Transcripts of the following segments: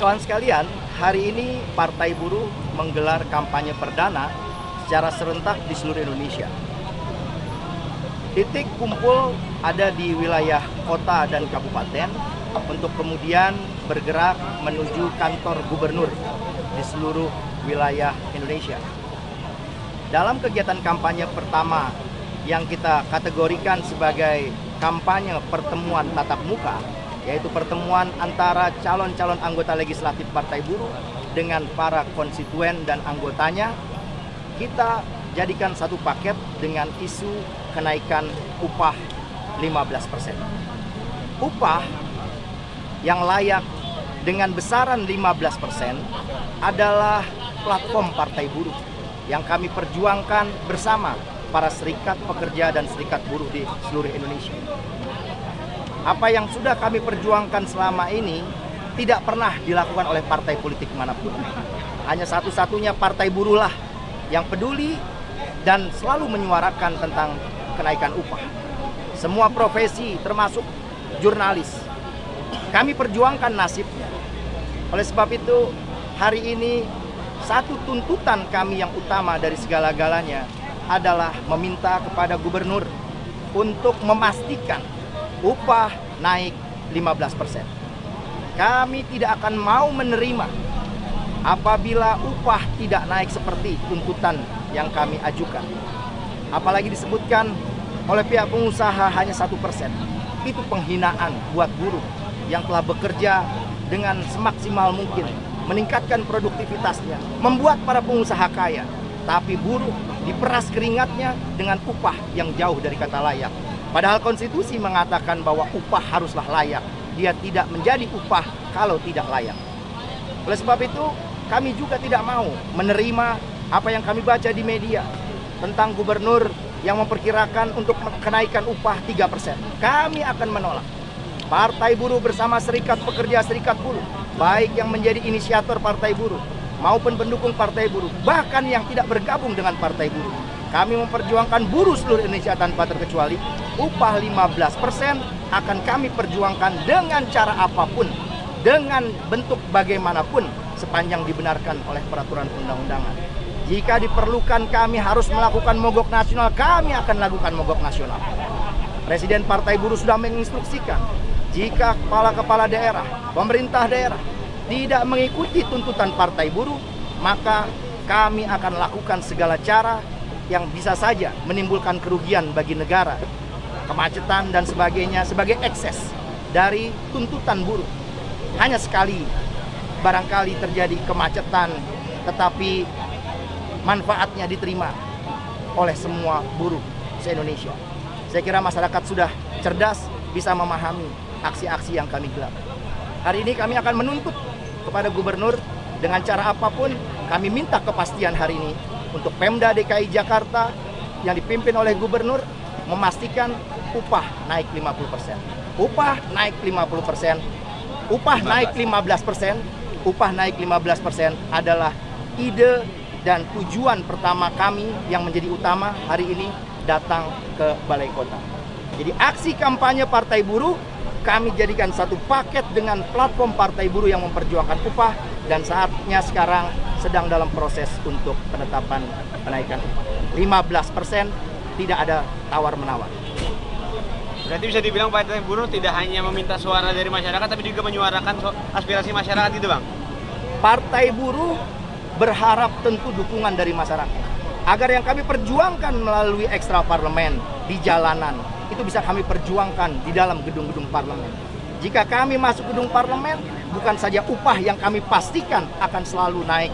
Kawan-kawan sekalian, hari ini Partai Buruh menggelar kampanye perdana secara serentak di seluruh Indonesia. Titik kumpul ada di wilayah kota dan kabupaten untuk kemudian bergerak menuju kantor gubernur di seluruh wilayah Indonesia. Dalam kegiatan kampanye pertama yang kita kategorikan sebagai kampanye pertemuan tatap muka, yaitu pertemuan antara calon-calon anggota legislatif Partai Buruh dengan para konstituen dan anggotanya, kita jadikan satu paket dengan isu kenaikan upah 15%. Upah yang layak dengan besaran 15% adalah platform Partai Buruh yang kami perjuangkan bersama para serikat pekerja dan serikat buruh di seluruh Indonesia. Apa yang sudah kami perjuangkan selama ini tidak pernah dilakukan oleh partai politik manapun. Hanya satu-satunya Partai Buruh lah yang peduli dan selalu menyuarakan tentang kenaikan upah. Semua profesi termasuk jurnalis, kami perjuangkan nasibnya. Oleh sebab itu, hari ini satu tuntutan kami yang utama dari segala-galanya adalah meminta kepada gubernur untuk memastikan upah naik 15%. Kami tidak akan mau menerima apabila upah tidak naik seperti tuntutan yang kami ajukan. Apalagi disebutkan oleh pihak pengusaha hanya 1%. Itu penghinaan buat buruh yang telah bekerja dengan semaksimal mungkin, meningkatkan produktivitasnya, membuat para pengusaha kaya. Tapi buruh diperas keringatnya dengan upah yang jauh dari kata layak. Padahal konstitusi mengatakan bahwa upah haruslah layak. Dia tidak menjadi upah kalau tidak layak. Oleh sebab itu, kami juga tidak mau menerima apa yang kami baca di media tentang gubernur yang memperkirakan untuk kenaikan upah 3%. Kami akan menolak. Partai Buruh bersama serikat pekerja, serikat buruh, baik yang menjadi inisiator Partai Buruh maupun pendukung Partai Buruh, bahkan yang tidak bergabung dengan Partai Buruh, kami memperjuangkan buruh seluruh Indonesia tanpa terkecuali. Upah 15% akan kami perjuangkan dengan cara apapun, dengan bentuk bagaimanapun, sepanjang dibenarkan oleh peraturan undang-undangan. Jika diperlukan kami harus melakukan mogok nasional, kami akan lakukan mogok nasional. Presiden Partai Buruh sudah menginstruksikan, jika kepala-kepala daerah, pemerintah daerah tidak mengikuti tuntutan Partai Buruh, maka kami akan lakukan segala cara yang bisa saja menimbulkan kerugian bagi negara, kemacetan dan sebagainya sebagai ekses dari tuntutan buruh. Hanya sekali barangkali terjadi kemacetan, tetapi manfaatnya diterima oleh semua buruh se-Indonesia. Saya kira masyarakat sudah cerdas, bisa memahami aksi-aksi yang kami gelar. Hari ini kami akan menuntut kepada gubernur dengan cara apapun. Kami minta kepastian hari ini untuk Pemda DKI Jakarta yang dipimpin oleh gubernur memastikan upah naik 50%. Upah naik 50%, upah naik 15%, upah naik 15% adalah ide dan tujuan pertama kami yang menjadi utama hari ini datang ke Balai Kota. Jadi aksi kampanye Partai Buruh kami jadikan satu paket dengan platform Partai Buruh yang memperjuangkan upah, dan saatnya sekarang sedang dalam proses untuk penetapan kenaikan upah. 15%, tidak ada tawar-menawar. Berarti bisa dibilang Partai Buruh tidak hanya meminta suara dari masyarakat, tapi juga menyuarakan aspirasi masyarakat itu, Bang? Partai Buruh berharap tentu dukungan dari masyarakat, agar yang kami perjuangkan melalui ekstra parlemen, di jalanan, itu bisa kami perjuangkan di dalam gedung-gedung parlemen. Jika kami masuk gedung parlemen, bukan saja upah yang kami pastikan akan selalu naik,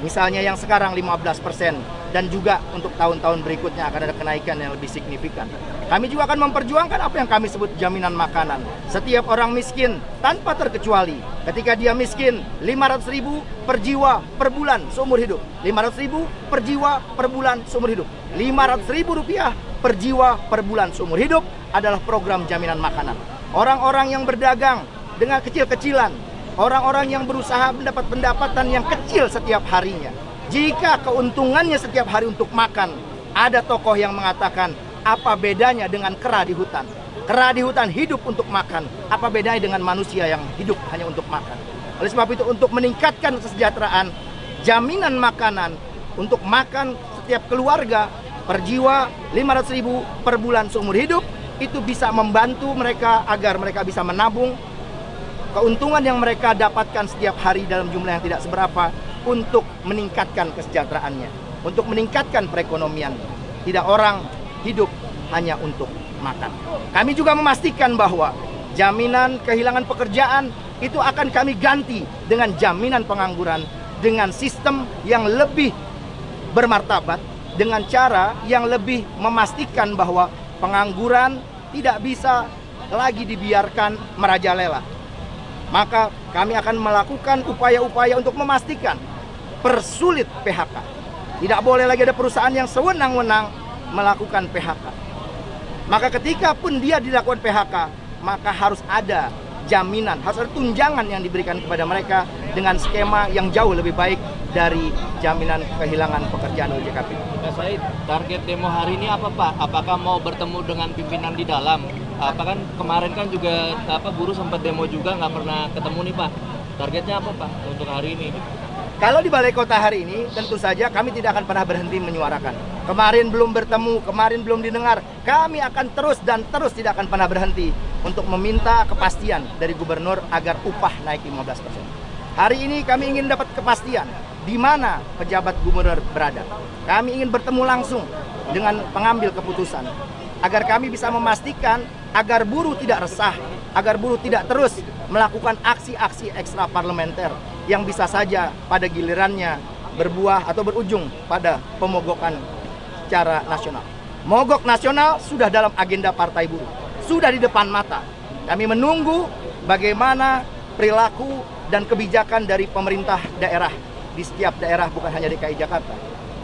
misalnya yang sekarang 15%, dan juga untuk tahun-tahun berikutnya akan ada kenaikan yang lebih signifikan. Kami juga akan memperjuangkan apa yang kami sebut jaminan makanan. Setiap orang miskin tanpa terkecuali, ketika dia miskin, 500.000 per jiwa per bulan seumur hidup. 500.000 per jiwa per bulan seumur hidup. 500.000 rupiah per jiwa per bulan seumur hidup adalah program jaminan makanan. Orang-orang yang berdagang dengan kecil-kecilan, orang-orang yang berusaha mendapat pendapatan yang kecil setiap harinya, jika keuntungannya setiap hari untuk makan, ada tokoh yang mengatakan, apa bedanya dengan kera di hutan? Kera di hutan hidup untuk makan, apa bedanya dengan manusia yang hidup hanya untuk makan? Oleh sebab itu untuk meningkatkan kesejahteraan, jaminan makanan untuk makan setiap keluarga per jiwa 500.000 per bulan seumur hidup, itu bisa membantu mereka agar mereka bisa menabung keuntungan yang mereka dapatkan setiap hari dalam jumlah yang tidak seberapa untuk meningkatkan kesejahteraannya, untuk meningkatkan perekonomian. Tidak orang hidup hanya untuk makan. Kami juga memastikan bahwa jaminan kehilangan pekerjaan itu akan kami ganti dengan jaminan pengangguran dengan sistem yang lebih bermartabat, dengan cara yang lebih memastikan bahwa pengangguran tidak bisa lagi dibiarkan merajalela. Maka kami akan melakukan upaya-upaya untuk memastikan persulit PHK. Tidak boleh lagi ada perusahaan yang sewenang-wenang melakukan PHK. Maka ketika pun dia dilakukan PHK, maka harus ada jaminan, harus ada tunjangan yang diberikan kepada mereka dengan skema yang jauh lebih baik dari jaminan kehilangan pekerjaan oleh JKP. Pak Said, target demo hari ini apa Pak? Apakah mau bertemu dengan pimpinan di dalam? Apa kan kemarin kan juga buruh sempat demo juga nggak pernah ketemu nih Pak. Targetnya apa Pak untuk hari ini? Kalau di Balai Kota hari ini, tentu saja kami tidak akan pernah berhenti menyuarakan. Kemarin belum bertemu, kemarin belum didengar. Kami akan terus dan terus tidak akan pernah berhenti untuk meminta kepastian dari gubernur agar upah naik 15%. Hari ini kami ingin dapat kepastian di mana pejabat gubernur berada. Kami ingin bertemu langsung dengan pengambil keputusan agar kami bisa memastikan agar buruh tidak resah, agar buruh tidak terus melakukan aksi-aksi ekstra parlementer yang bisa saja pada gilirannya berbuah atau berujung pada pemogokan secara nasional. Mogok nasional sudah dalam agenda Partai Buruh, sudah di depan mata. Kami menunggu bagaimana perilaku dan kebijakan dari pemerintah daerah di setiap daerah, bukan hanya DKI Jakarta.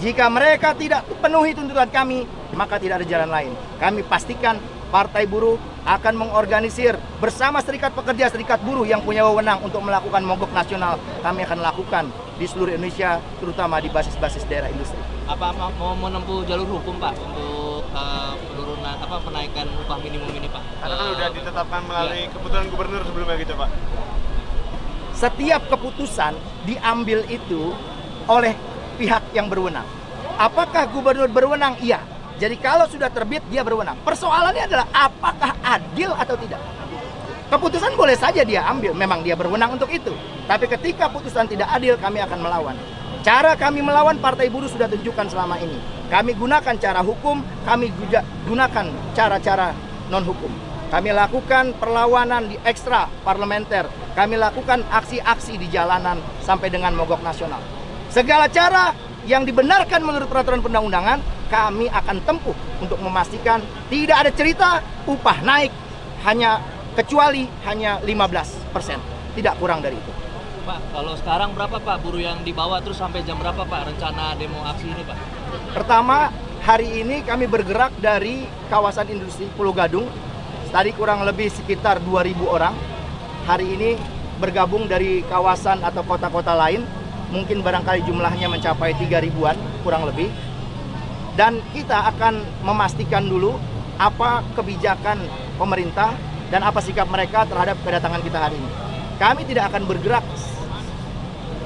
Jika mereka tidak penuhi tuntutan kami, maka tidak ada jalan lain. Kami pastikan Partai Buruh akan mengorganisir bersama serikat pekerja, serikat buruh yang punya wewenang untuk melakukan mogok nasional. Kami akan lakukan di seluruh Indonesia, terutama di basis-basis daerah industri. Apa mau menempuh jalur hukum Pak untuk penurunan penaikan upah minimum ini Pak? Karena kan udah ditetapkan melalui keputusan gubernur sebelumnya gitu Pak. Setiap keputusan diambil itu oleh pihak yang berwenang. Apakah gubernur berwenang? Iya. Jadi kalau sudah terbit dia berwenang. Persoalannya adalah apakah adil atau tidak. Keputusan boleh saja dia ambil, memang dia berwenang untuk itu. Tapi ketika putusan tidak adil, kami akan melawan. Cara kami melawan Partai Buruh sudah tunjukkan selama ini. Kami gunakan cara hukum, kami gunakan cara-cara non-hukum. Kami lakukan perlawanan di ekstra parlementer. Kami lakukan aksi-aksi di jalanan sampai dengan mogok nasional. Segala cara yang dibenarkan menurut peraturan perundang-undangan, kami akan tempuh untuk memastikan tidak ada cerita upah naik kecuali hanya 15%, tidak kurang dari itu. Pak, kalau sekarang berapa Pak buruh yang dibawa, terus sampai jam berapa Pak rencana demo aksi ini Pak? Pertama, hari ini kami bergerak dari kawasan industri Pulau Gadung. Tadi kurang lebih sekitar 2.000 orang. Hari ini bergabung dari kawasan atau kota-kota lain. Mungkin barangkali jumlahnya mencapai 3.000-an kurang lebih. Dan kita akan memastikan dulu apa kebijakan pemerintah dan apa sikap mereka terhadap kedatangan kita hari ini. Kami tidak akan bergerak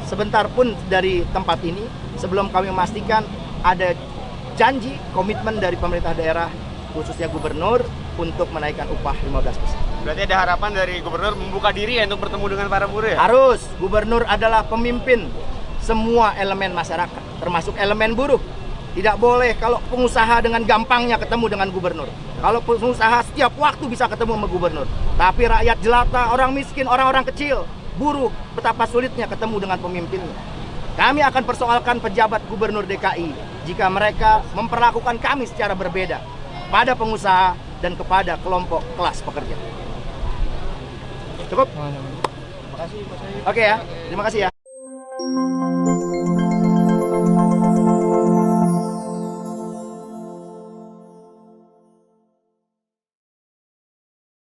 sebentar pun dari tempat ini sebelum kami memastikan ada janji, komitmen dari pemerintah daerah, khususnya gubernur, untuk menaikkan upah 15%. Berarti ada harapan dari gubernur membuka diri ya untuk bertemu dengan para buruh ya? Harus, gubernur adalah pemimpin semua elemen masyarakat, termasuk elemen buruh. Tidak boleh kalau pengusaha dengan gampangnya ketemu dengan gubernur. Kalau pengusaha setiap waktu bisa ketemu sama gubernur. Tapi rakyat jelata, orang miskin, orang-orang kecil, buruh, betapa sulitnya ketemu dengan pemimpinnya. Kami akan persoalkan pejabat gubernur DKI jika mereka memperlakukan kami secara berbeda pada pengusaha dan kepada kelompok kelas pekerja. Cukup? Terima kasih Pak Said. Oke ya, terima kasih ya.